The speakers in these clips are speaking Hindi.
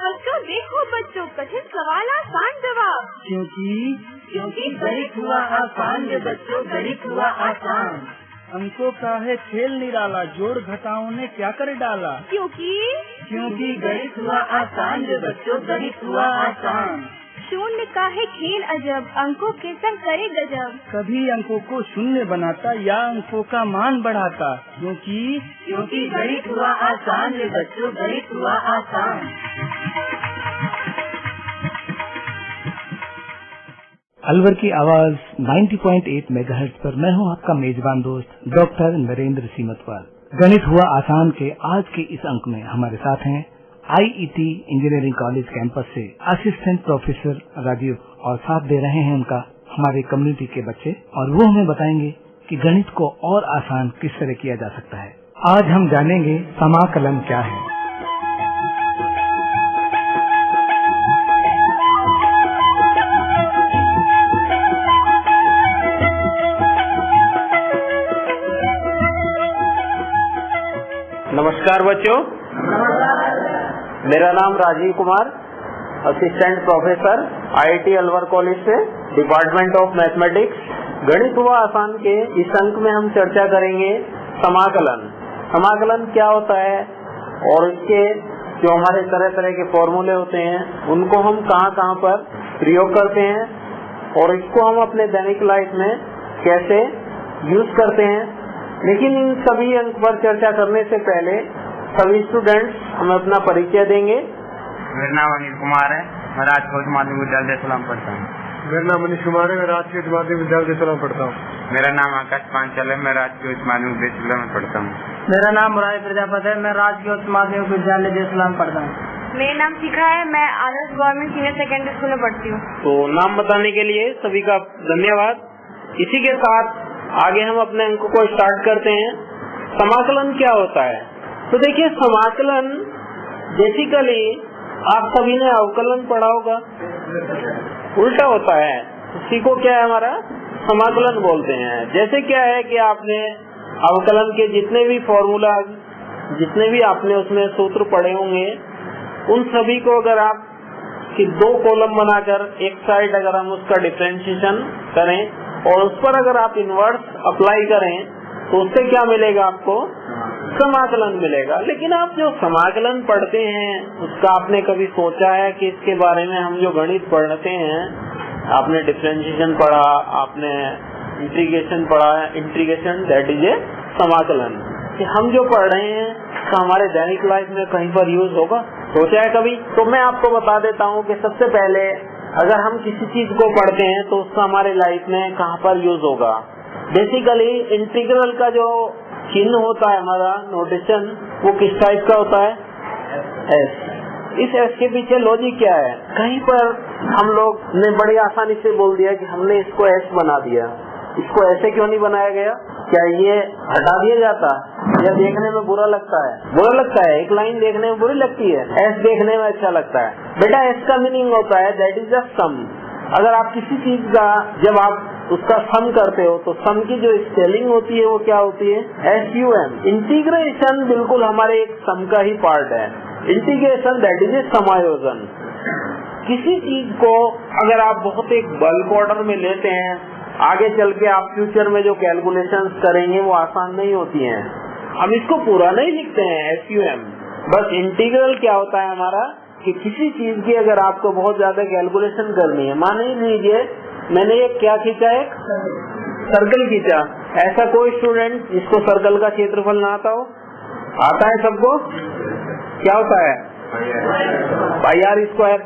देखो बच्चों, कठिन सवाल आसान जवाब। क्योंकि गणित हुआ आसान रे बच्चों, गणित हुआ आसान। अंकों का है खेल निराला, जोड़ घटाओं ने क्या कर डाला। क्योंकि गणित हुआ आसान रे बच्चों, गणित हुआ आसान। शून्य का है खेल अजब, अंकों के संग करे गजब। कभी अंकों को शून्य बनाता या अंकों का मान बढ़ाता। क्योंकि गणित हुआ आसान रे बच्चों, गणित हुआ आसान। अलवर की आवाज 90.8 मेगाहर्ट्ज पर मैं हूं आपका मेजबान दोस्त डॉक्टर नरेंद्र सीमतवाल। गणित हुआ आसान के आज के इस अंक में हमारे साथ हैं आईईटी इंजीनियरिंग कॉलेज कैंपस से असिस्टेंट प्रोफेसर राजीव, और साथ दे रहे हैं उनका हमारे कम्युनिटी के बच्चे, और वो हमें बताएंगे कि गणित को और आसान किस तरह किया जा सकता है। आज हम जानेंगे समाकलन क्या है। नमस्कार बच्चों, मेरा नाम Rajeev Kumar, assistant professor IIT Alwar college से, डिपार्टमेंट ऑफ मैथमेटिक्स। गणित हुआ आसान के इस अंक में हम चर्चा करेंगे समाकलन। समाकलन क्या होता है और इसके जो हमारे तरह तरह के फॉर्मूले होते हैं उनको हम कहाँ पर प्रयोग करते हैं और इसको हम अपने दैनिक लाइफ में कैसे यूज करते हैं। लेकिन इन सभी अंक पर चर्चा करने से पहले सभी स्टूडेंट्स हमें अपना परिचय देंगे। मेरा नाम अनिल कुमार है, मैं राजकीय उच्च माध्यमिक विद्यालय सलाम पढ़ता हूँ। मेरा नाम मनीष कुमार है, मैं राजकीय उच्च माध्यमिक विद्यालय सलाम पढ़ता हूँ। मेरा नाम आकाश पांचाल है, मैं राजकीय उच्च माध्यमिक विद्यालय में पढ़ता हूँ। मेरा नाम मुरारी प्रजापति है, मैं राजकीय उच्च माध्यमिक विद्यालय देसलाम पढ़ता हूँ। मेरा नाम शिखा है, मैं आदर्श गवर्नमेंट सीनियर सेकेंडरी स्कूल में पढ़ती हूँ। तो नाम बताने के लिए सभी का धन्यवाद। इसी के साथ आगे हम अपने अंक को स्टार्ट करते हैं। समाकलन क्या होता है? तो देखिए, समाकलन बेसिकली आप सभी ने अवकलन पढ़ा होगा, उल्टा होता है। इसी को क्या है हमारा समाकलन बोलते हैं। जैसे क्या है कि आपने अवकलन के जितने भी फॉर्मूला, जितने भी आपने उसमें सूत्र पढ़े होंगे, उन सभी को अगर आप कि दो कॉलम बनाकर एक साइड अगर हम उसका डिफरेंशिएशन करें और उस पर अगर आप इनवर्स अप्लाई करें तो उससे क्या मिलेगा आपको? समाकलन मिलेगा। लेकिन आप जो समाकलन पढ़ते हैं उसका आपने कभी सोचा है कि इसके बारे में हम जो गणित पढ़ते हैं, आपने डिफरेंशिएशन पढ़ा, आपने इंटीग्रेशन पढ़ा है, इंटीग्रेशन दैट इज ए समाकलन, कि हम जो पढ़ रहे हैं तो हमारे दैनिक लाइफ में कहीं पर यूज होगा? सोचा है कभी? तो मैं आपको बता देता हूँ कि सबसे पहले अगर हम किसी चीज को पढ़ते हैं तो उसका हमारे लाइफ में कहाँ पर यूज होगा। बेसिकली इंटीग्रल का जो चिन्ह होता है, हमारा नोटेशन, वो किस टाइप का होता है? एस। इस एस के पीछे लॉजिक क्या है? कहीं पर हम लोग ने बड़ी आसानी से बोल दिया कि हमने इसको एस बना दिया। इसको ऐसे क्यों नहीं बनाया गया? क्या ये हटा दिया जाता या देखने में बुरा लगता है? बुरा लगता है। एक लाइन देखने में बुरी लगती है, एस देखने में अच्छा लगता है। बेटा, एस का मीनिंग होता है दैट इज द सम। अगर आप किसी चीज का जब आप उसका सम करते हो तो सम की जो स्पेलिंग होती है वो क्या होती है? SUM। इंटीग्रेशन बिल्कुल हमारे एक सम का ही पार्ट है। इंटीग्रेशन दैट इज ए समायोजन। किसी चीज को अगर आप बहुत एक बल्क ऑर्डर में लेते हैं, आगे चल के आप फ्यूचर में जो कैलकुलेशंस करेंगे वो आसान नहीं होती हैं। हम इसको पूरा नहीं लिखते हैं SUM। बस इंटीग्रल क्या होता है हमारा कि किसी चीज की अगर आपको बहुत ज्यादा कैलकुलेशन करनी है, मान लीजिए मैंने एक क्या खींचा, एक सर्कल खींचा। ऐसा कोई स्टूडेंट जिसको सर्कल का क्षेत्रफल ना आता हो? आता है सबको? क्या होता है? पाई आर स्क्वायर।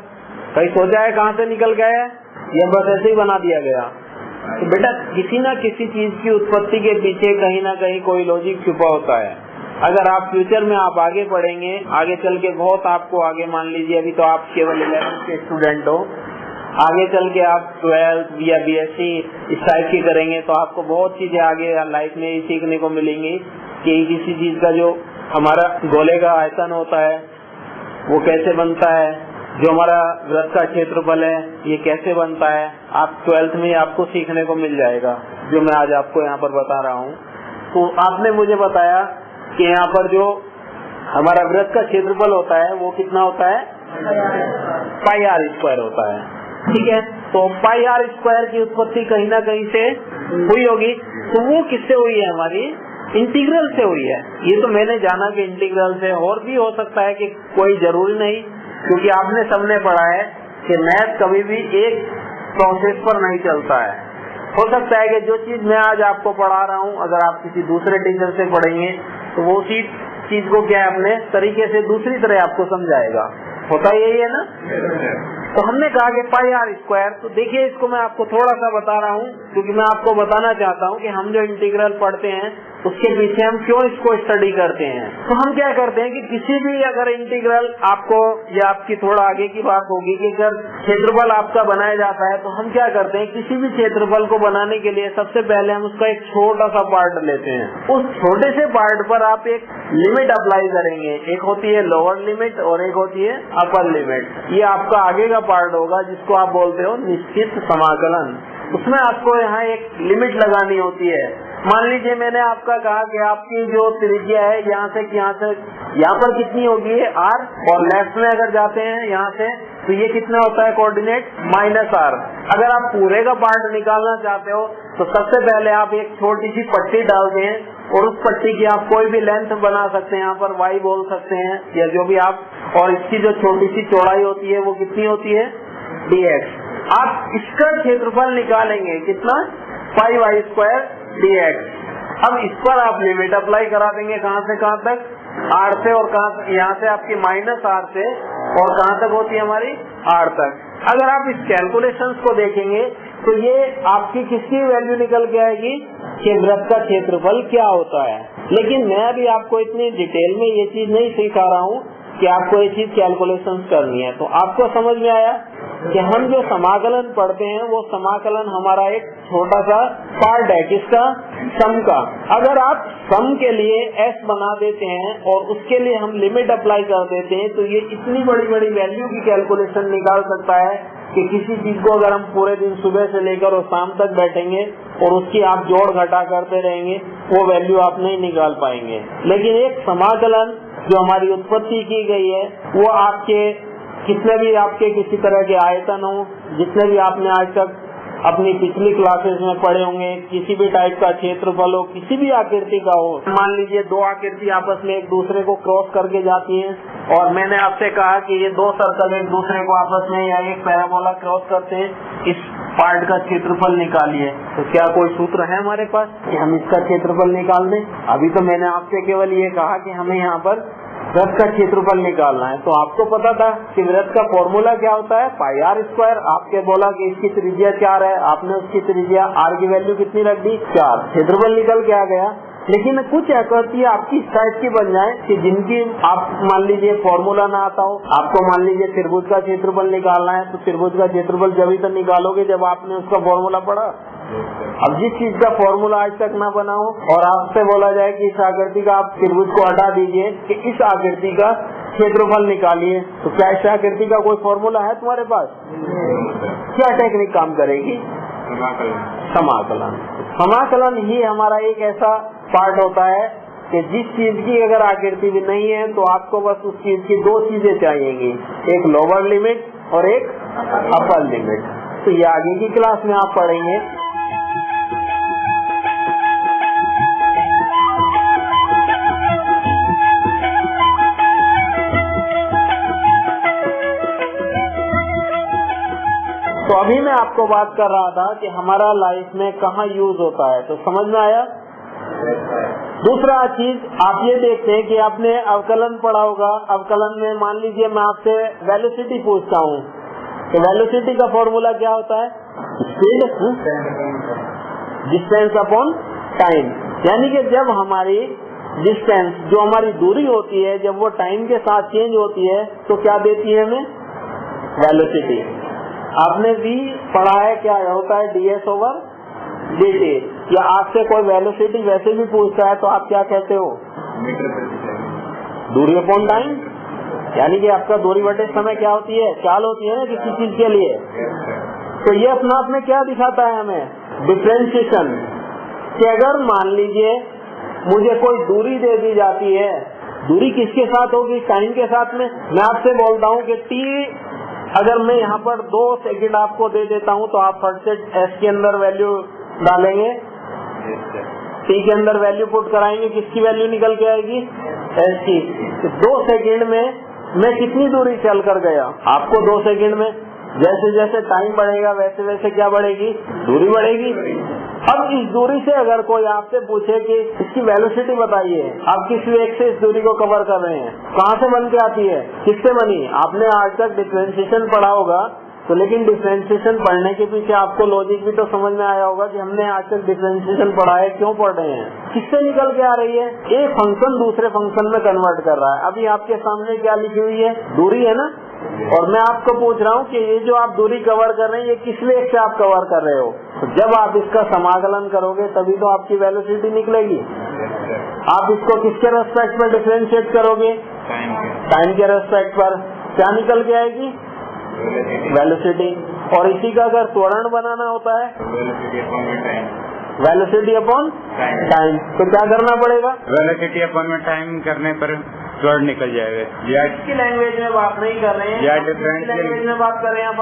कहीं सोचा है कहाँ से निकल गया है या बस ऐसे ही बना दिया गया? तो बेटा, किसी ना किसी चीज की उत्पत्ति के पीछे कहीं ना कहीं कोई लॉजिक छुपा होता है। अगर आप फ्यूचर में आप आगे पढ़ेंगे, आगे चल के बहुत आपको आगे, मान लीजिए अभी तो आप केवल 11th के स्टूडेंट हो, आगे चल के आप 12th या BSc इस टाइप की करेंगे तो आपको बहुत चीजें आगे लाइफ में सीखने को मिलेंगी कि किसी चीज का जो हमारा गोले का आयतन होता है वो कैसे बनता है, जो हमारा वृत्त का क्षेत्रफल है ये कैसे बनता है। आप 12th में आपको सीखने को मिल जाएगा, जो मैं आज आपको यहाँ पर बता रहा हूँ। तो आपने मुझे बताया कि यहाँ पर जो हमारा वृत्त का क्षेत्रफल होता है वो कितना होता है? पाई आर स्क्वायर होता है। ठीक है, तो पाई आर स्क्वायर की उत्पत्ति कहीं ना कहीं से हुई होगी। तो वो किससे हुई है? हमारी इंटीग्रल से हुई है। ये तो मैंने जाना कि इंटीग्रल से, और भी हो सकता है कि कोई जरूरी नहीं, क्योंकि आपने सबने पढ़ा है कि मैथ कभी भी एक प्रोसेस पर नहीं चलता है। हो सकता है कि जो चीज मैं आज आपको पढ़ा रहा हूँ, अगर आप किसी दूसरे टीचर से पढ़ेंगे तो वो उसी चीज को क्या है अपने तरीके से दूसरी तरह आपको समझाएगा। होता यही है ना। तो हमने कहा कि पाई आर स्क्वायर, तो देखिए इसको मैं आपको थोड़ा सा बता रहा हूँ, क्योंकि मैं आपको बताना चाहता हूँ कि हम जो इंटीग्रल पढ़ते हैं उसके पीछे हम क्यों इसको स्टडी करते हैं। तो हम क्या करते हैं कि किसी भी अगर इंटीग्रल आपको, या आपकी थोड़ा आगे की बात होगी कि अगर क्षेत्रफल आपका बनाया जाता है, तो हम क्या करते हैं, किसी भी क्षेत्रफल को बनाने के लिए सबसे पहले हम उसका एक छोटा सा पार्ट लेते हैं। उस छोटे से पार्ट पर आप एक लिमिट अप्लाई करेंगे। एक होती है लोअर लिमिट और एक होती है अपर लिमिट। ये आपका आगे का पार्ट होगा जिसको आप बोलते हो निश्चित समाकलन। उसमें आपको यहाँ एक लिमिट लगानी होती है। मान लीजिए मैंने आपका कहा कि आपकी जो त्रिज्या है यहाँ से यहाँ पर कितनी होगी r, और लेफ्ट में अगर जाते हैं यहाँ से तो ये कितना होता है कोऑर्डिनेट -r। अगर आप पूरे का पार्ट निकालना चाहते हो तो सबसे पहले आप एक छोटी सी पट्टी डालते हैं, और उस पट्टी की आप कोई भी लेंथ बना सकते हैं, यहाँ पर y बोल सकते हैं या जो भी आप, और इसकी जो छोटी सी चौड़ाई होती है वो कितनी होती है dx। आप इसका क्षेत्रफल निकालेंगे कितना, पाई वाई स्क्वायर dx। अब इस पर आप लिमिट अप्लाई करा देंगे कहाँ से कहाँ तक, r से, और कहाँ, यहाँ से आपकी -r से, और कहाँ तक होती है हमारी r तक। अगर आप इस कैलकुलेशंस को देखेंगे तो ये आपकी किसकी वैल्यू निकल के आएगी कि वृत्त का क्षेत्रफल क्या होता है। लेकिन मैं अभी आपको इतनी डिटेल में ये चीज नहीं सिखा रहा हूँ कि आपको ये चीज कैलकुलेशंस करनी है। तो आपको समझ में आया कि हम जो समाकलन पढ़ते हैं वो समाकलन हमारा एक छोटा सा पार्ट है, किसका, सम का। अगर आप सम के लिए s बना देते हैं और उसके लिए हम लिमिट अप्लाई कर देते हैं, तो ये इतनी बड़ी बड़ी वैल्यू की कैलकुलेशन निकाल सकता है कि किसी चीज को अगर हम पूरे दिन सुबह से लेकर और शाम तक बैठेंगे और उसकी आप जोड़ घटा करते रहेंगे, वो वैल्यू आप नहीं निकाल पाएंगे। लेकिन एक समाकलन जो हमारी उत्पत्ति की गई है वो आपके कितने भी आपके किसी तरह के आयतन हो, जितने भी आपने आज तक अपनी पिछली क्लासेस में पढ़े होंगे, किसी भी टाइप का क्षेत्रफल हो, किसी भी आकृति का हो। मान लीजिए दो आकृति आपस में एक दूसरे को क्रॉस करके जाती हैं, और मैंने आपसे कहा कि ये दो सर्कल एक दूसरे को आपस में या एक पैराबोला क्रॉस करते हैं, इस पार्ट का क्षेत्रफल निकालिए। तो क्या कोई सूत्र है हमारे पास कि हम इसका क्षेत्रफल निकाल दें? अभी तो मैंने आपसे केवल ये कहा कि हमें यहाँ पर वृत्त का क्षेत्रफल निकालना है। तो आपको पता था कि वृत्त का फॉर्मूला क्या होता है, पाई आर स्क्वायर। आपके बोला कि इसकी त्रिज्या 4 है, आपने उसकी त्रिज्या r की वैल्यू कितनी रख दी, 4। क्षेत्रफल निकल के आ गया। लेकिन कुछ आकृति आपकी इस टाइप की बन जाए कि जिनकी आप मान लीजिए फॉर्मूला ना आता हो, आपको मान लीजिए त्रिभुज का क्षेत्रफल निकालना है, तो त्रिभुज का क्षेत्रफल जब ही तो निकालोगे जब आपने उसका फॉर्मूला पढ़ा। अब जिस चीज का फॉर्मूला आज तक ना बना हो और आपसे बोला जाए कि इस आकृति का आप त्रिभुज को हटा दीजिए कि इस आकृति का क्षेत्रफल निकालिए, तो क्या इस आकृति का कोई फॉर्मूला है तुम्हारे पास? क्या टेक्निक काम करेगी? समाकलन। समाकलन ही हमारा एक ऐसा पार्ट होता है कि जिस चीज की अगर आकृति भी नहीं है तो आपको बस उस चीज की दो चीजें चाहिएंगी, एक लोअर लिमिट और एक अपर लिमिट। तो ये आगे की क्लास में आप पढ़ेंगे। तो अभी मैं आपको बात कर रहा था कि हमारा लाइफ में कहाँ यूज होता है, तो समझ में आया। दूसरा चीज आप ये देखते हैं कि आपने अवकलन पढ़ा होगा। अवकलन में मान लीजिए मैं आपसे वेलोसिटी पूछता हूँ, तो वेलोसिटी का फॉर्मूला क्या होता है? Speed distance upon time. यानी कि जब हमारी डिस्टेंस, जो हमारी दूरी होती है, जब वो टाइम के साथ चेंज होती है तो क्या देती है हमें? वेलोसिटी। आपने भी पढ़ा है क्या होता है, ds ओवर dt। या आपसे कोई वेलोसिटी वैसे भी पूछता है तो आप क्या कहते हो? दूरी अपॉन टाइम। यानी कि आपका दूरी बटे समय क्या होती है? चाल होती है ना किसी चीज के लिए। तो ये अपना आप में क्या दिखाता है हमें? डिफरेंशिएशन। कि अगर मान लीजिए मुझे कोई दूरी दे दी जाती है दूरी किसके साथ होगी? टाइम के साथ में। मैं आपसे बोलता हूँ कि टी, अगर मैं यहाँ पर 2 सेकंड आपको दे देता हूँ तो आप फट से एस के अंदर वैल्यू डालेंगे, टी के अंदर वैल्यू पुट कराएंगे, किसकी वैल्यू निकल के आएगी? एस की। तो 2 सेकंड में मैं कितनी दूरी चल कर गया? आपको 2 सेकंड में जैसे जैसे टाइम बढ़ेगा वैसे वैसे क्या बढ़ेगी? दूरी बढ़ेगी। अब इस दूरी से अगर कोई आपसे पूछे कि इसकी वेलोसिटी बताइए, आप किस वेग से इस दूरी को कवर कर रहे हैं, कहाँ से बन के आती है, किससे बनी? आपने आज तक डिफरेंशिएशन पढ़ा होगा, तो लेकिन डिफरेंशिएशन पढ़ने के पीछे आपको लॉजिक भी तो समझ में आया होगा कि हमने आज तक डिफरेंशिएशन पढ़ा है, क्यों पढ़ रहे हैं, किससे निकल के आ रही है? एक फंक्शन दूसरे फंक्शन में कन्वर्ट कर रहा है। अभी आपके सामने क्या लिखी हुई है? दूरी है ना। और मैं आपको पूछ रहा हूँ कि ये जो आप दूरी कवर कर रहे हैं, ये किस वेग से आप कवर कर रहे हो? तो जब आप इसका समाकलन करोगे तभी तो आपकी वेलोसिटी निकलेगी। आप इसको किसके रेस्पेक्ट में डिफरेंशिएट करोगे? टाइम के रेस्पेक्ट पर। क्या निकल के आएगी? वेलोसिटी। और इसी का अगर त्वरण बनाना होता है, वेलोसिटी अपॉन टाइम, तो क्या करना पड़ेगा? वेलोसिटी अपॉन में टाइम करने पर त्वरण निकल जाएगा। या इसकी लैंग्वेज में बात नहीं कर रहे हैं, या डिफरेंट लैंग्वेज में बात कर रहे हैं,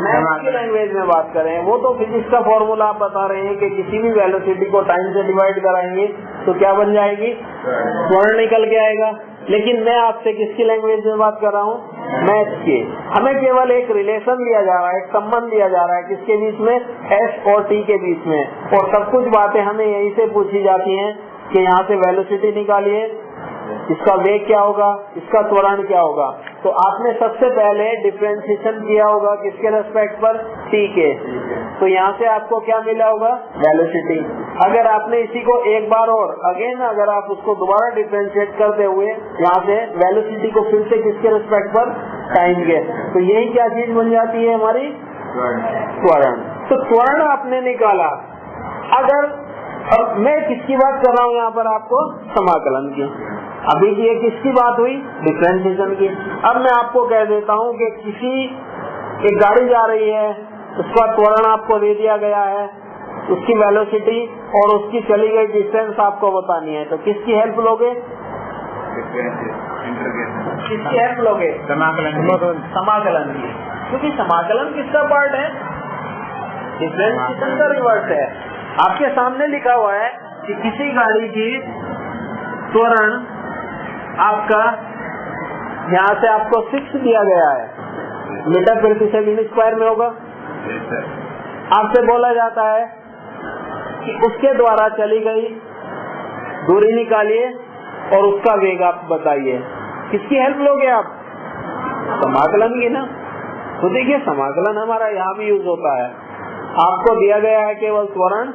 मैथ्स की लैंग्वेज में बात कर रहे हैं। वो तो फिजिक्स का फॉर्मूला आप बता रहे हैं कि किसी भी वेलोसिटी को टाइम से डिवाइड कराएंगे तो क्या बन जाएगी? त्वरण निकल के आएगा। लेकिन मैं आपसे किसकी लैंग्वेज में बात कर रहा हूँ? मैथ्स की। हमें केवल एक रिलेशन दिया जा रहा है, एक संबंध दिया जा रहा है, किसके बीच में? एस और टी के बीच में। और सब कुछ बातें हमें यहीं से पूछी जाती हैं कि यहाँ से वेलोसिटी निकालिए, इसका वेग क्या होगा, इसका त्वरण क्या होगा। तो आपने सबसे पहले डिफरेंशिएशन किया होगा किसके रेस्पेक्ट पर? टी के। तो यहाँ से आपको क्या मिला होगा? वेलोसिटी। अगर आपने इसी को एक बार और अगेन अगर आप उसको दोबारा डिफरेंशिएट करते हुए यहाँ से वेलोसिटी को फिर से किसके रेस्पेक्ट पर? टाइम के। तो यही क्या चीज बन जाती है हमारी? त्वरण। तो त्वरण आपने निकाला। अगर अब मैं किसकी बात कर रहा हूँ यहाँ पर? आपको समाकलन की। अभी ये किसकी बात हुई? डिफरेंशिएशन की। अब मैं आपको कह देता हूँ कि किसी एक गाड़ी जा रही है, उसका त्वरण आपको दे दिया गया है, उसकी वेलोसिटी और उसकी चली गई डिस्टेंस आपको बतानी है, तो किसकी हेल्प लोगे? किसकी हेल्प लोगे? समाकलन की। क्योंकि समाकलन किसका पार्ट है? डिफरेंशिएशन का रिवर्स है। आपके सामने लिखा हुआ है कि किसी गाड़ी की त्वरण आपका यहाँ से आपको 6 दिया गया है, मीटर प्रति सेकंड स्क्वायर में होगा। आपसे बोला जाता है कि उसके द्वारा चली गई दूरी निकालिए और उसका वेग आप बताइए। किसकी हेल्प लोगे आप? समाकलन की ना। तो देखिए समाकलन हमारा यहाँ भी यूज होता है। आपको दिया गया है केवल त्वरण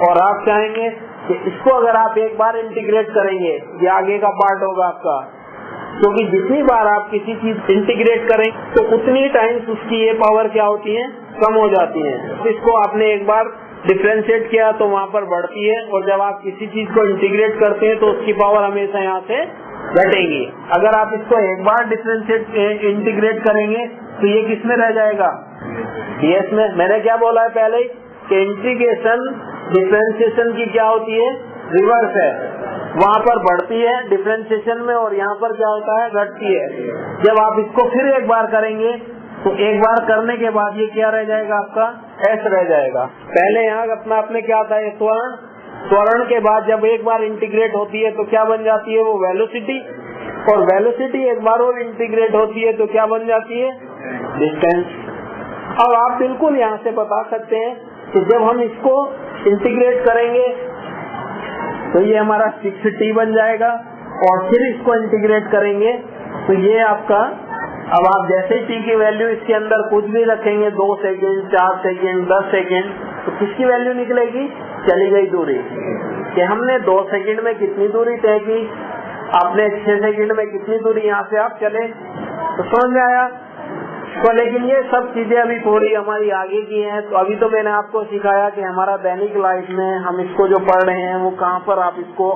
और आप चाहेंगे कि इसको अगर आप एक बार इंटीग्रेट करेंगे, ये आगे का पार्ट होगा आपका, क्योंकि जितनी बार आप किसी चीज इंटीग्रेट करें तो उतनी टाइम्स उसकी ये पावर क्या होती है? कम हो जाती है। इसको आपने एक बार डिफरेंशिएट किया तो वहाँ पर बढ़ती है, और जब आप किसी चीज को इंटीग्रेट करते हैं तो उसकी पावर हमेशा यहाँ से घटेगी। अगर आप इसको एक बार डिफरेंशिएट इंटीग्रेट करेंगे तो ये किस में रह जाएगा? डीएस में। मैंने क्या बोला है पहले कि इंटीग्रेशन डिफरेंशिएशन की क्या होती है? रिवर्स है। वहाँ पर बढ़ती है डिफरेंशिएशन में और यहाँ पर क्या होता है? घटती है। जब आप इसको फिर एक बार करेंगे तो एक बार करने के बाद ये क्या रह जाएगा? आपका एस रह जाएगा। पहले यहाँ अपना आपने क्या था? त्वरण। त्वरण के बाद जब एक बार इंटीग्रेट होती है तो क्या बन जाती है? वो वेलोसिटी। और वेलोसिटी एक बार और इंटीग्रेट होती है तो क्या बन जाती है? डिस्टेंस। अब आप बिल्कुल यहाँ से बता सकते हैं कि जब हम इसको इंटीग्रेट करेंगे तो ये हमारा 6t बन जाएगा, और फिर इसको इंटीग्रेट करेंगे तो ये आपका, अब आप जैसे ही t की वैल्यू इसके अंदर कुछ भी रखेंगे, 2 सेकेंड, 4 सेकेंड, 10 सेकेंड, तो किसकी वैल्यू निकलेगी? चली गई दूरी। कि हमने 2 सेकेंड में कितनी दूरी तय की, आपने 6 सेकेंड में कितनी दूरी यहाँ से आप चले, तो समझ में आया। तो लेकिन ये सब चीजें अभी थोड़ी हमारी आगे की हैं। तो अभी तो मैंने आपको सिखाया कि हमारा दैनिक लाइफ में हम इसको जो पढ़ रहे हैं वो कहाँ पर आप इसको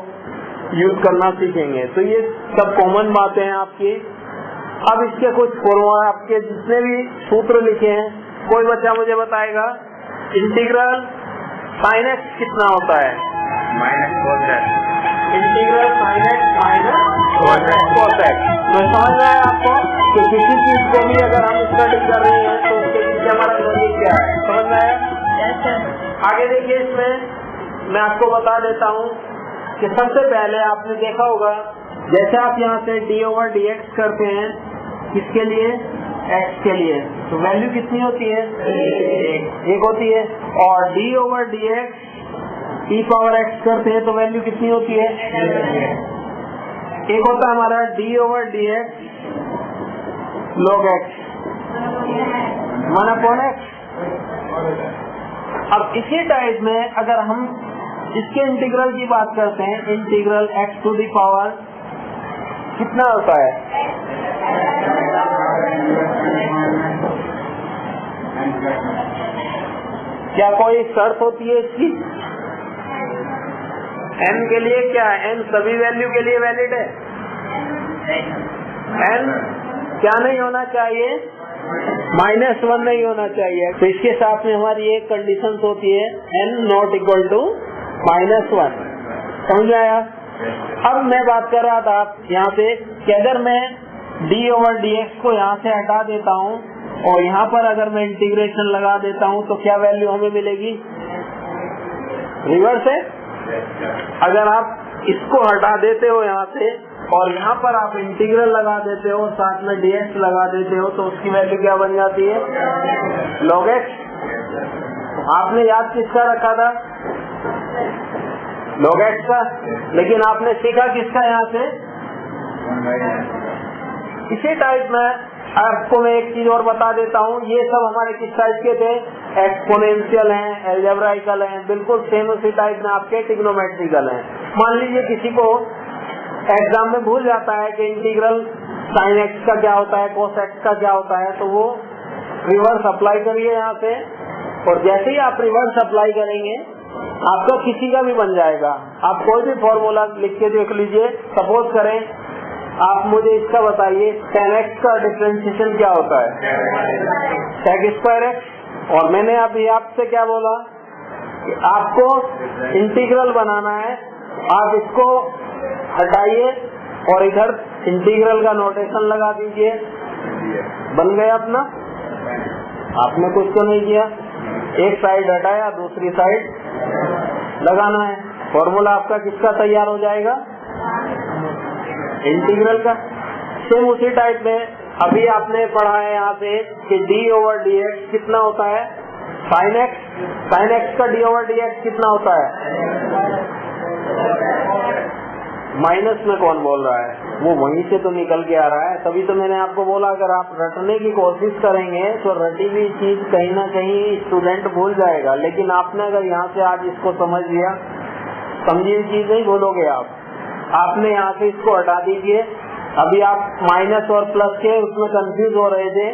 यूज करना सीखेंगे। तो ये सब कॉमन बातें हैं आपकी। अब इसके कुछ फॉर्मूला, आपके जितने भी सूत्र लिखे हैं, कोई बच्चा मुझे बताएगा इंटीग्रल sin x कितना होता है? -cos x। Integral sin x minus cosec. तो समझ में आया आपको कि किसी चीज को भी अगर हम स्टडी कर रहे हैं तो उसके पीछे हमारा लॉजिक क्या है, समझ में आया। आगे देखिए, इसमें मैं आपको बता देता हूँ कि सबसे पहले आपने देखा होगा जैसे आप यहाँ से d/dx करते हैं, किसके लिए, x के लिए, तो वैल्यू कितनी होती है, एक होती है। और d/dx e⁻x करते हैं तो वैल्यू कितनी होती है, एक होता है हमारा d/dx log x 1/x। अब इसी टाइप में अगर हम इसके इंटीग्रल की बात करते हैं, integral x to the power कितना होता है, क्या कोई शर्त होती है इसकी, n के लिए क्या है, n सभी वैल्यू के लिए वैलिड है, n क्या नहीं होना चाहिए, -1 नहीं होना चाहिए। तो इसके साथ में हमारी एक कंडीशन होती है n नॉट इक्वल टू -1, समझ आया। अब मैं बात कर रहा था यहाँ पे कि अगर मैं d/dx को यहाँ से हटा देता हूँ और यहाँ पर अगर मैं इंटीग्रेशन लगा देता हूँ तो क्या वैल्यू हमें मिलेगी, रिवर्स है। अगर आप इसको हटा देते हो यहाँ से और यहाँ पर आप इंटीग्रल लगा देते हो, साथ में dx लगा देते हो, तो उसकी वैल्यू क्या बन जाती है, log x। आपने याद किसका रखा था, log x का, लेकिन आपने सीखा किसका यहाँ से। इसी टाइप में आपको मैं एक चीज और बता देता हूँ, ये सब हमारे किस टाइप के थे, एक्सपोनेंशियल हैं, एल्जेब्राइकल हैं, बिल्कुल सेम उसी टाइप में आपके ट्रिग्नोमेट्रिकल हैं। मान लीजिए किसी को एग्जाम में भूल जाता है कि इंटीग्रल साइन एक्स का क्या होता है, कोस एक्स का क्या होता है, तो वो रिवर्स अप्लाई करिए यहाँ से, और जैसे ही आप रिवर्स अप्लाई करेंगे आपका किसी का भी बन जाएगा। आप कोई भी फॉर्मूला लिख के देख लीजिए। सपोज करें आप मुझे इसका बताइए, tan x का डिफरेंशिएशन क्या होता है, sec²x। और मैंने अभी आपसे क्या बोला कि आपको इंटीग्रल बनाना है, आप इसको हटाइए और इधर इंटीग्रल का नोटेशन लगा दीजिए, बन गया अपना। आपने कुछ तो नहीं किया, एक साइड हटाया, दूसरी साइड लगाना है, फॉर्मूला आपका किसका तैयार हो जाएगा, इंटीग्रल का। सेम उसी टाइप में अभी आपने पढ़ा है यहाँ पे कि d/dx कितना होता है, sin x। sin x का d/dx कितना होता है, माइनस में कौन बोल रहा है, वो वहीं से तो निकल के आ रहा है। तभी तो मैंने आपको बोला अगर आप रटने की कोशिश करेंगे तो रटी हुई चीज कहीं ना कहीं स्टूडेंट भूल जाएगा, लेकिन आपने अगर यहाँ से आज इसको समझ लिया, समझी हुई चीज नहीं भूलोगे आप। आपने यहाँ से इसको हटा दीजिए। अभी आप माइनस और प्लस के उसमें कंफ्यूज हो रहे थे,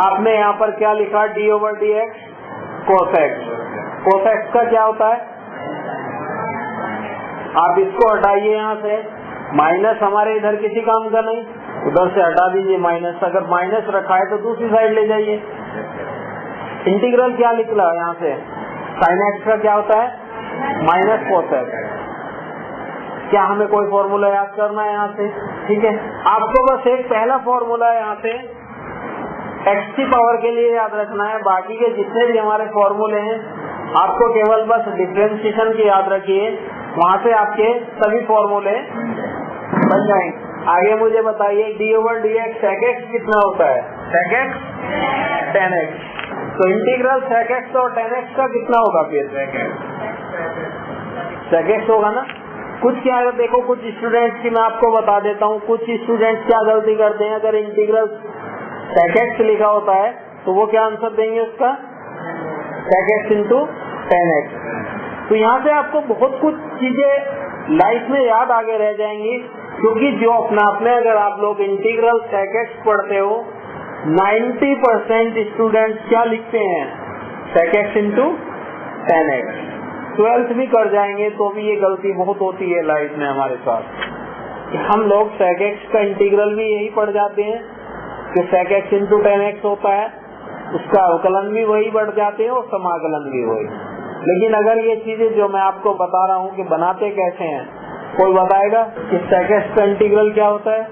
आपने यहाँ पर क्या लिखा, d/dx कोसेक्स। कोसेक्स का क्या होता है, आप इसको हटाइए यहाँ से, माइनस हमारे इधर किसी काम का नहीं, उधर से हटा दीजिए माइनस। अगर माइनस रखा है तो दूसरी साइड ले जाइए। इंटीग्रल क्या निकला यहाँ से, साइन एक्स का क्या होता है, माइनस कोसेक्स। क्या हमें कोई फॉर्मूला याद करना है यहाँ से, ठीक है। आपको बस एक पहला फॉर्मूला यहाँ से x की पावर के लिए याद रखना है, बाकी के जितने भी हमारे फॉर्मूले हैं आपको केवल बस डिफरेंशिएशन की याद रखिए, वहाँ से आपके सभी फॉर्मूले बन जाएंगे। आगे मुझे बताइए d/dx sec x कितना होता है, sec x tan x। तो इंटीग्रल sec x और tan x का कितना होगा फिर, sec x होगा ना। कुछ क्या है, देखो कुछ स्टूडेंट्स की मैं आपको बता देता हूँ, कुछ स्टूडेंट्स क्या गलती करते हैं, अगर इंटीग्रल sec x लिखा होता है तो वो क्या आंसर देंगे उसका, sec x into tan x। तो यहाँ से आपको बहुत कुछ चीजें लाइफ में याद आगे रह जाएंगी, क्योंकि जो अपना आपने अगर आप लोग इंटीग्रल sec x पढ़ते हो 90% स्टूडेंट्स क्या लिखते हैं, sec x into tan x। 12th भी कर जाएंगे तो भी ये गलती बहुत होती है लाइफ में हमारे साथ। हम लोग sec x का इंटीग्रल भी यही पढ़ जाते हैं कि sec x into tan x होता है, उसका अवकलन भी वही बढ़ जाते हैं और समाकलन भी वही। लेकिन अगर ये चीजें जो मैं आपको बता रहा हूँ कि बनाते कैसे हैं, कोई बताएगा कि सेकेंड का इंटीग्रल क्या होता है?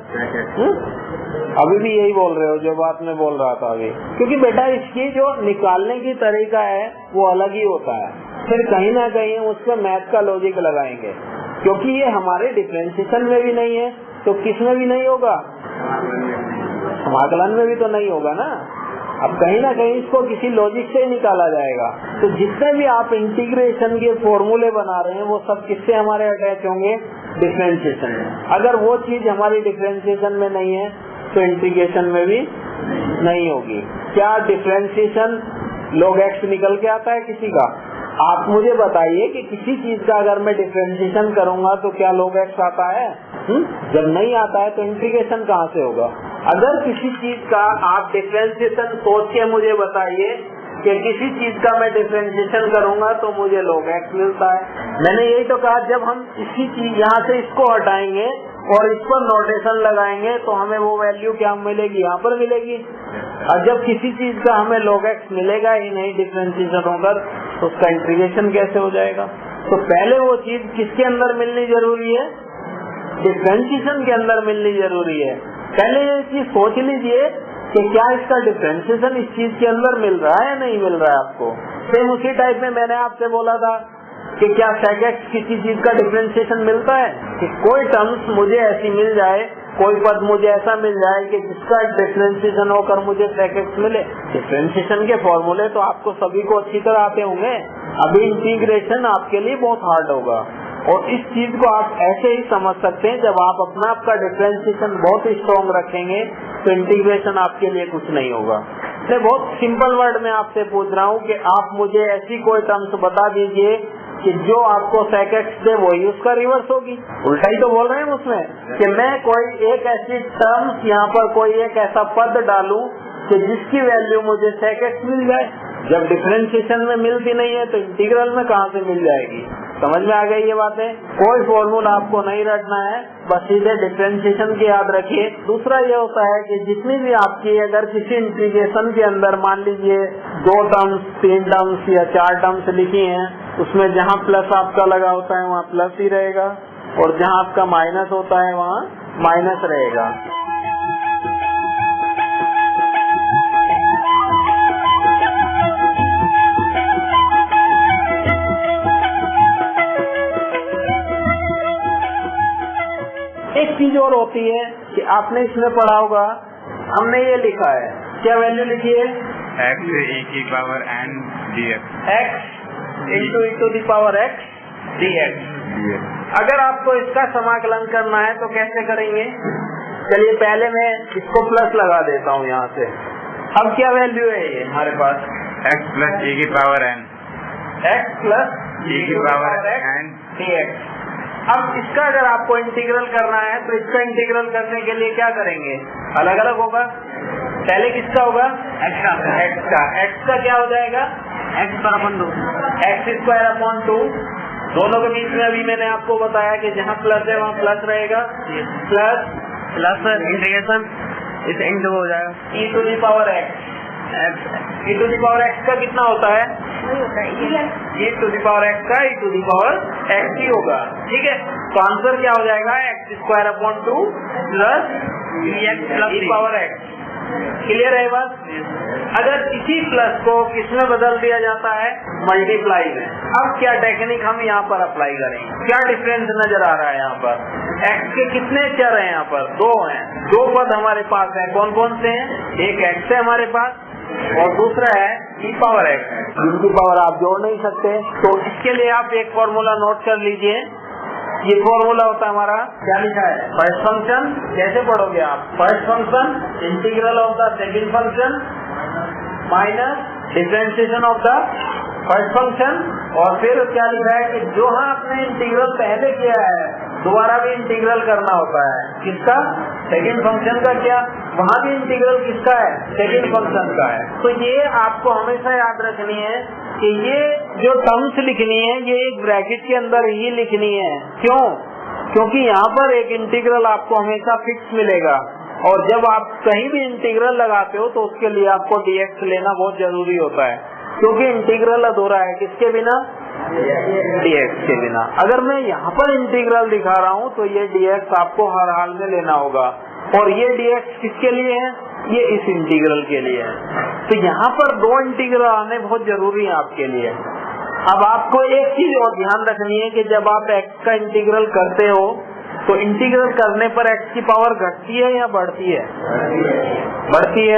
अभी भी यही बोल रहे हो जो बात मैं बोल रहा था अभी, क्योंकि बेटा इसकी जो निकालने की तरीका है वो अलग ही होता है। फिर कहीं ना कहीं उसमें मैथ का लॉजिक लगाएंगे, क्योंकि ये हमारे डिफरेंशिएशन में भी नहीं है तो किस में भी नहीं होगा, समाकलन में भी तो नहीं होगा ना। अब कहीं ना कहीं इसको किसी लॉजिक से निकाला जाएगा। तो जितने भी आप इंटीग्रेशन के फॉर्मूले बना रहे हैं वो सब किससे हमारे अटैच होंगे? डिफरेंशिएशन में। अगर वो चीज हमारी डिफरेंशिएशन में नहीं है तो इंटीग्रेशन में भी नहीं होगी। क्या डिफरेंशिएशन log x निकल के आता है किसी का? आप मुझे बताइए कि किसी चीज का अगर मैं डिफरेंशिएशन करूंगा तो क्या log x आता है? जब नहीं आता है तो इंटीग्रेशन कहाँ से होगा? अगर किसी चीज का आप डिफरेंशिएशन सोच के मुझे बताइए कि किसी चीज का मैं डिफरेंशिएशन करूंगा तो मुझे log x मिलता है। मैंने यही तो कहा, जब हम इसी चीज यहाँ से इसको हटाएंगे और इस पर नोटेशन लगाएंगे तो हमें वो वैल्यू क्या मिलेगी? यहाँ पर मिलेगी। और जब किसी चीज का हमें log x मिलेगा ही नहीं डिफरेंशिएशन होगा तो उसका इंटीग्रेशन कैसे हो जाएगा? तो पहले वो चीज किसके अंदर मिलनी जरूरी है? डिफरेंशिएशन के अंदर मिलनी जरूरी है। पहले ये चीज सोच लीजिए कि क्या इसका डिफरेंशिएशन इस चीज के अंदर मिल रहा है या नहीं मिल रहा है आपको। सेम उसी टाइप में मैंने आपसे बोला था कि क्या sec x किसी चीज का डिफरेंशिएशन मिलता है? कि कोई टर्म्स मुझे ऐसी मिल जाए, कोई पद मुझे ऐसा मिल जाए कि जिसका डिफरेंशिएशन होकर मुझे sec x मिले। डिफरेंशिएशन के फॉर्मूले तो आपको सभी को अच्छी तरह आते होंगे, अभी इंटीग्रेशन आपके लिए बहुत हार्ड होगा। और इस चीज को आप ऐसे ही समझ सकते हैं, जब आप अपना आपका डिफरेंशिएशन बहुत स्ट्रॉन्ग रखेंगे तो इंटीग्रेशन आपके लिए कुछ नहीं होगा। मैं बहुत सिंपल वर्ड में आपसे पूछ रहा हूँ कि आप मुझे ऐसी कोई टर्म्स बता दीजिए कि जो आपको sec x दे वही उसका रिवर्स होगी। उल्टा ही तो बोल रहे हैं उसमें कि मैं कोई एक ऐसी टर्म्स यहाँ पर कोई एक ऐसा पद डालूं कि जिसकी वैल्यू मुझे sec x मिल जाए। जब डिफरेंशिएशन में मिलती नहीं है तो इंटीग्रल में कहाँ से मिल जाएगी? समझ में आ गई ये बातें? कोई फॉर्मूला आपको नहीं रटना है, बस सीधे डिफरेंशिएशन की याद रखिए। दूसरा ये होता है कि जितनी भी आपकी अगर किसी इंटीग्रेशन के अंदर मान लीजिए 2 टर्म्स 3 टर्म्स या 4 टर्म्स लिखी हैं, उसमें जहाँ प्लस आपका लगा होता है वहाँ प्लस ही रहेगा और जहाँ आपका माइनस होता है वहाँ माइनस रहेगा। एक चीज और होती है कि आपने इसमें पढ़ा होगा, हमने ये लिखा है, क्या वैल्यू लिखी है? x e की power n dx। x into e to the power x dx। अगर आपको इसका समाकलन करना है तो कैसे करेंगे? चलिए पहले मैं इसको प्लस लगा देता हूँ यहाँ से। अब क्या वैल्यू है ये हमारे पास? x प्लस e की power n। x plus e की पावर n dx। अब इसका अगर आपको इंटीग्रल करना है तो इसका इंटीग्रल करने के लिए क्या करेंगे? अलग अलग होगा। पहले किसका होगा? x का। x का क्या हो जाएगा? x square upon 2। x square upon 2। दोनों के बीच में अभी मैंने आपको बताया कि जहाँ प्लस है वहाँ प्लस रहेगा। प्लस इंटीग्रेशन इस इंटू हो जाएगा e to the power x। e to the power x का कितना होता है? e to the power x का e to the power x ही होगा। ठीक है, तो आंसर क्या हो जाएगा? x square upon 2 plus e power x। Clear है बात? अगर इसी प्लस को किसमें बदल दिया जाता है? मल्टीप्लाई में। अब क्या टेक्निक हम यहाँ पर अप्लाई करेंगे? क्या डिफरेंस नजर आ रहा है यहाँ पर? x के कितने चर हैं यहाँ पर? 2 हैं। 2 पद हमारे पास हैं। कौन कौन से हैं? एक x है हमारे पास और दूसरा है e पावर x, जिनकी पावर आप जोड़ नहीं सकते। तो इसके लिए आप एक फॉर्मूला नोट कर लीजिए। ये फॉर्मूला होता है हमारा, क्या लिखा है? First function. कैसे पढ़ोगे आप? First function integral of the second function minus differentiation of the first function. और फिर क्या लिखा है कि जो हाँ आपने इंटीग्रल पहले किया है दोबारा भी इंटीग्रल करना होता है। किसका? सेकंड फंक्शन का। क्या वहाँ भी इंटीग्रल किसका है? सेकंड फंक्शन का है। तो ये आपको हमेशा याद रखनी है कि ये जो टर्म्स लिखनी है ये एक ब्रैकेट के अंदर ही लिखनी है। क्यों? क्योंकि यहाँ पर एक इंटीग्रल आपको हमेशा फिक्स मिलेगा और जब आप कहीं भी इंटीग्रल लगाते हो तो उसके लिए आपको dx लेना बहुत जरूरी होता है, क्योंकि इंटीग्रल अधूरा है। किसके बिना? dx के बिना। अगर मैं यहाँ पर इंटीग्रल दिखा रहा हूँ तो ये dx आपको हर हाल में लेना होगा, और ये dx किसके लिए है? ये इस इंटीग्रल के लिए है। तो यहाँ पर दो इंटीग्रल आने बहुत जरूरी है आपके लिए। अब आपको एक चीज और ध्यान रखनी है कि जब आप x का इंटीग्रल करते हो तो इंटीग्रल करने पर x की पावर घटती है या बढ़ती है? बढ़ती है।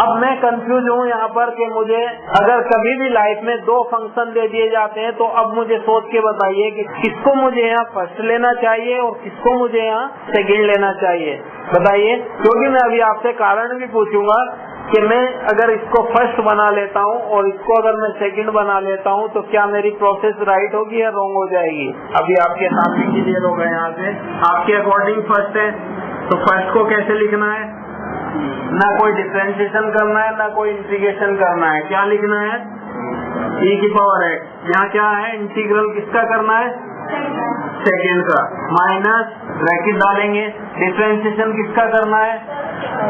अब मैं कंफ्यूज हूँ यहाँ पर कि मुझे अगर कभी भी लाइफ में दो फंक्शन दे दिए जाते हैं तो अब मुझे सोच के बताइए कि किसको मुझे यहाँ फर्स्ट लेना चाहिए और किसको मुझे यहाँ सेकंड लेना चाहिए, बताइए। क्योंकि मैं अभी आपसे कारण भी पूछूंगा कि मैं अगर इसको फर्स्ट बना लेता हूँ और इसको अगर मैं सेकंड बना लेता हूँ तो क्या मेरी प्रोसेस राइट होगी या रॉन्ग हो जाएगी? अभी आपके सामने क्लियर हो गए। यहाँ से आपके अकॉर्डिंग फर्स्ट है, तो फर्स्ट को कैसे लिखना है? ना कोई डिफरेंशिएशन करना है ना कोई इंटीग्रेशन करना है। क्या लिखना है? e की पावर x। यहाँ क्या है? इंटीग्रल किसका करना है? सेकेंड का, माइनस ब्रैकेट डालेंगे। डिफरेंशिएशन किसका करना है?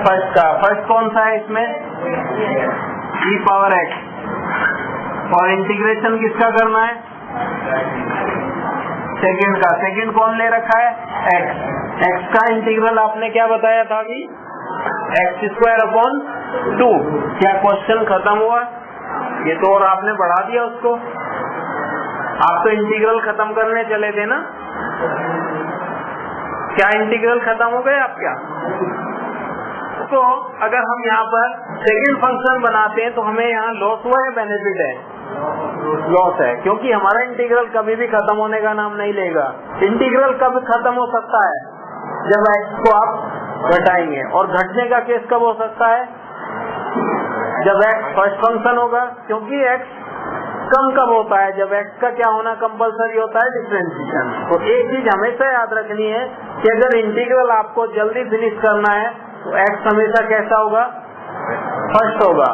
फर्स्ट का। फर्स्ट कौन सा है इसमें? e power x। और इंटीग्रेशन किसका करना है? सेकेंड का। सेकेंड कौन ले रखा है? x। x का इंटीग्रल आपने क्या बताया था अभी? x²/2। क्या क्वेश्चन खत्म हुआ? ये तो और आपने बढ़ा दिया उसको। आप तो इंटीग्रल खत्म करने चले थे ना? क्या इंटीग्रल खत्म हो गए आप? क्या तो अगर हम यहाँ पर सेकंड फंक्शन बनाते हैं तो हमें यहाँ लॉस हुआ या बेनिफिट है? लॉस है, क्योंकि हमारा इंटीग्रल कभी भी खत्म होने का नाम नहीं लेगा। इंटीग्रल कब खत्म हो सकता है? जब x को आप घटाएंगे। और घटने का केस कब हो सकता है? जब x फर्स्ट फंक्शन होगा, क्योंकि x कम कब होता है? जब x का क्या होना कंपलसरी होता है? डिफरेंशिएशन। तो एक चीज हमेशा याद रखनी है कि अगर इंटीग्रल आपको जल्दी फिनिश करना है तो x हमेशा कैसा होगा? फर्स्ट होगा।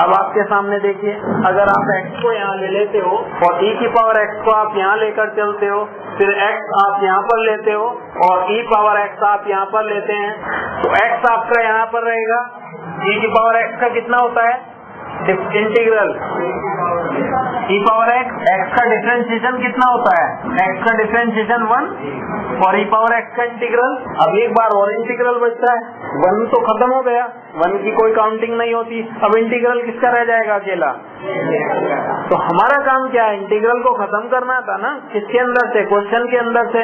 अब आपके सामने देखिए, अगर आप x को यहाँ ले लेते हो और e की पावर x को आप यहाँ लेकर चलते हो, फिर x आप यहाँ पर लेते हो और e पावर x आप यहाँ पर लेते हैं, तो x आपका यहाँ पर रहेगा। e की पावर x का कितना होता है? इंटीग्रल e पावर x का डिफरेंशिएशन कितना होता है? x का डिफरेंशिएशन 1 और e पावर x का इंटीग्रल। अब एक बार और इंटीग्रल बचता है। 1 तो खत्म हो गया, 1 की कोई काउंटिंग नहीं होती। अब इंटीग्रल किसका रह जाएगा? अकेला। तो हमारा काम क्या है? इंटीग्रल को खत्म करना था ना। किसके अंदर से? क्वेश्चन के अंदर से।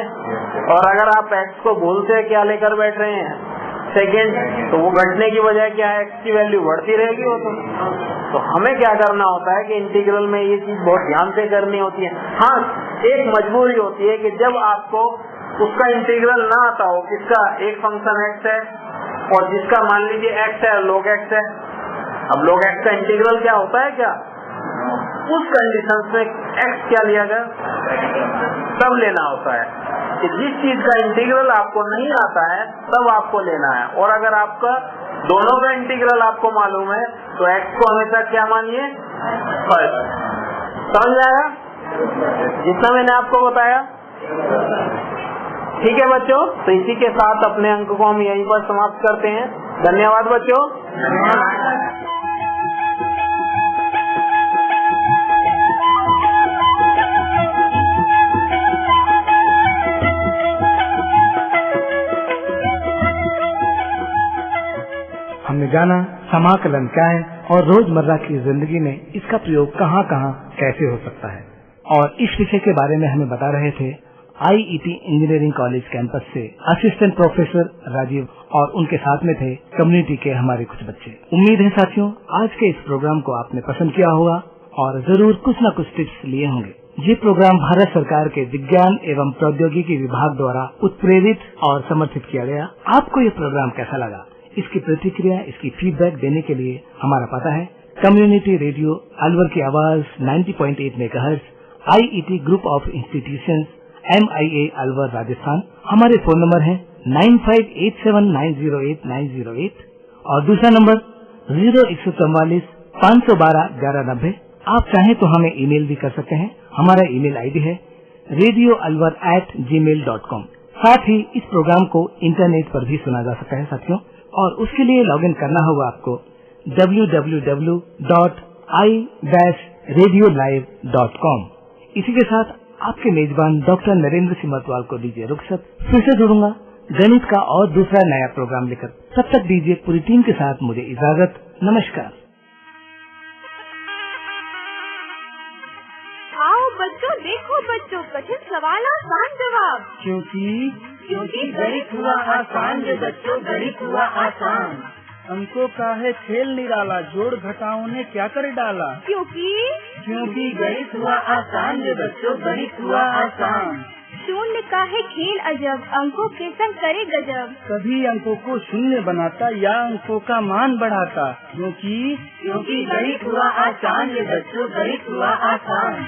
और अगर आप x को भूल से क्या लेकर बैठ रहे हैं? सेकेंड, तो वो घटने की वजह क्या है? x की वैल्यू बढ़ती रहेगी। वो तो हमें क्या करना होता है कि इंटीग्रल में ये चीज बहुत ध्यान से करनी होती है। हाँ, एक मजबूरी होती है कि जब आपको उसका इंटीग्रल ना आता हो, किसका? एक फंक्शन x है और जिसका मान लीजिए x है, log x है। अब log x का इंटीग्रल क्या होता है? क्या उस कंडीशन में x क्या लिया गया? तब लेना होता है कि जिस चीज का इंटीग्रल आपको नहीं आता है तब आपको लेना है। और अगर आपका दोनों का इंटीग्रल आपको मालूम है तो x को हमेशा क्या मानिए? फर्स्ट। समझ आया जितना मैंने आपको बताया? ठीक है बच्चों, तो इसी के साथ अपने अंक को हम यहीं पर समाप्त करते हैं। धन्यवाद बच्चों। हमने जाना समाकलन क्या है और रोजमर्रा की जिंदगी में इसका प्रयोग कहाँ कहाँ कैसे हो सकता है। और इस विषय के बारे में हमें बता रहे थे IET इंजीनियरिंग कॉलेज कैंपस से असिस्टेंट प्रोफेसर राजीव, और उनके साथ में थे कम्युनिटी के हमारे कुछ बच्चे। उम्मीद है साथियों आज के इस प्रोग्राम को आपने पसंद किया होगा और जरूर कुछ न कुछ टिप्स लिए होंगे। ये प्रोग्राम भारत सरकार के विज्ञान एवं प्रौद्योगिकी विभाग द्वारा उत्प्रेरित और समर्थित किया गया। आपको ये प्रोग्राम कैसा लगा? इसकी प्रतिक्रिया, इसकी फीडबैक देने के लिए हमारा पता है कम्युनिटी रेडियो अलवर की आवाज 90.8 megahertz, IET group of institutions, MIA Alwar Rajasthan. हमारे फोन नंबर है 9587908908 और दूसरा नंबर 0144 512 1190। आप चाहें तो हमें ईमेल भी कर सकते हैं। हमारा ईमेल आईडी है radioalwar@gmail.com। साथ ही इस प्रोग्राम को इंटरनेट पर भी सुना जा सकता है साथियों, और उसके लिए लॉगिन करना होगा आपको www.i-radiolive.com। इसी के साथ आपके मेजबान डॉक्टर नरेंद्र सिंह मतवाल को दीजिए रुखसत। फिर से जुड़ूंगा गणित का और दूसरा नया प्रोग्राम लेकर। तब तक दीजिए पूरी टीम के साथ मुझे इजाजत। नमस्कार। आओ बच्चों, देखो बच्चों, कठिन सवाल आसान जवाब। क्योंकि गणित हुआ आसान रे बच्चों, गणित हुआ आसान। अंकों का है खेल निराला, जोड़ घटाओं ने क्या कर डाला। क्योंकि गणित हुआ आसान रे बच्चों, गणित हुआ आसान। शून्य का है खेल अजब, अंकों के संग करे गजब। कभी अंकों को शून्य बनाता या अंकों का मान बढ़ाता। क्योंकि गणित हुआ आसान रे बच्चों, गणित हुआ आसान।